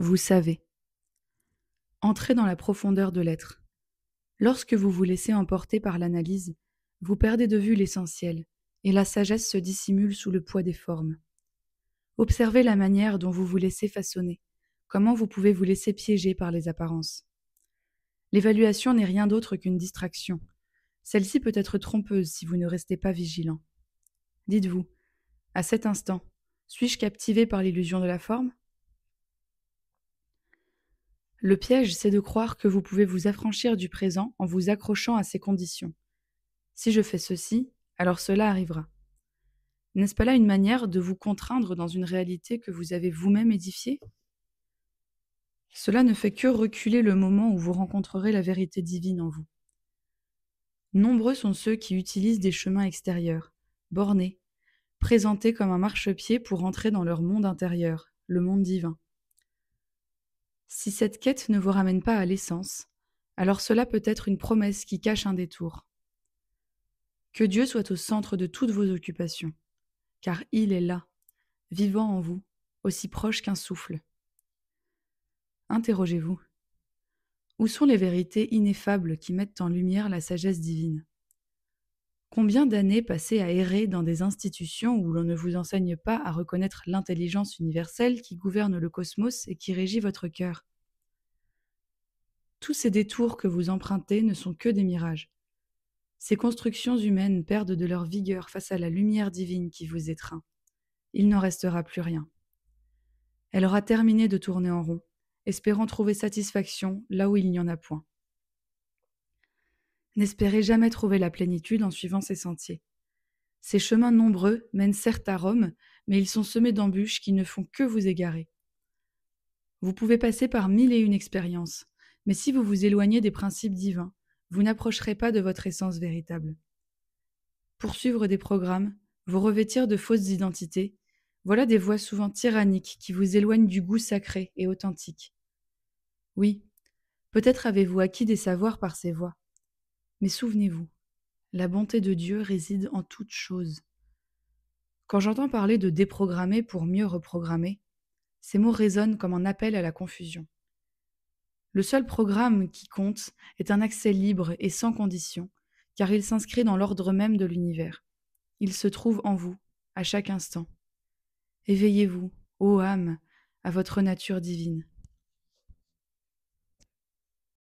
Vous savez. Entrez dans la profondeur de l'être. Lorsque vous vous laissez emporter par l'analyse, vous perdez de vue l'essentiel, et la sagesse se dissimule sous le poids des formes. Observez la manière dont vous vous laissez façonner, comment vous pouvez vous laisser piéger par les apparences. L'évaluation n'est rien d'autre qu'une distraction. Celle-ci peut être trompeuse si vous ne restez pas vigilant. Dites-vous, à cet instant, suis-je captivé par l'illusion de la forme ? Le piège, c'est de croire que vous pouvez vous affranchir du présent en vous accrochant à ces conditions. Si je fais ceci, alors cela arrivera. N'est-ce pas là une manière de vous contraindre dans une réalité que vous avez vous-même édifiée ? Cela ne fait que reculer le moment où vous rencontrerez la vérité divine en vous. Nombreux sont ceux qui utilisent des chemins extérieurs, bornés, présentés comme un marchepied pour entrer dans leur monde intérieur, le monde divin. Si cette quête ne vous ramène pas à l'essence, alors cela peut être une promesse qui cache un détour. Que Dieu soit au centre de toutes vos occupations, car il est là, vivant en vous, aussi proche qu'un souffle. Interrogez-vous. Où sont les vérités ineffables qui mettent en lumière la sagesse divine ? Combien d'années passées à errer dans des institutions où l'on ne vous enseigne pas à reconnaître l'intelligence universelle qui gouverne le cosmos et qui régit votre cœur ? Tous ces détours que vous empruntez ne sont que des mirages. Ces constructions humaines perdent de leur vigueur face à la lumière divine qui vous étreint. Il n'en restera plus rien. Elle aura terminé de tourner en rond, espérant trouver satisfaction là où il n'y en a point. N'espérez jamais trouver la plénitude en suivant ces sentiers. Ces chemins nombreux mènent certes à Rome, mais ils sont semés d'embûches qui ne font que vous égarer. Vous pouvez passer par 1001 expériences, mais si vous vous éloignez des principes divins, vous n'approcherez pas de votre essence véritable. Poursuivre des programmes, vous revêtir de fausses identités, voilà des voies souvent tyranniques qui vous éloignent du goût sacré et authentique. Oui, peut-être avez-vous acquis des savoirs par ces voies, mais souvenez-vous, la bonté de Dieu réside en toute chose. Quand j'entends parler de déprogrammer pour mieux reprogrammer, ces mots résonnent comme un appel à la confusion. Le seul programme qui compte est un accès libre et sans condition, car il s'inscrit dans l'ordre même de l'univers. Il se trouve en vous, à chaque instant. Éveillez-vous, ô âme, à votre nature divine.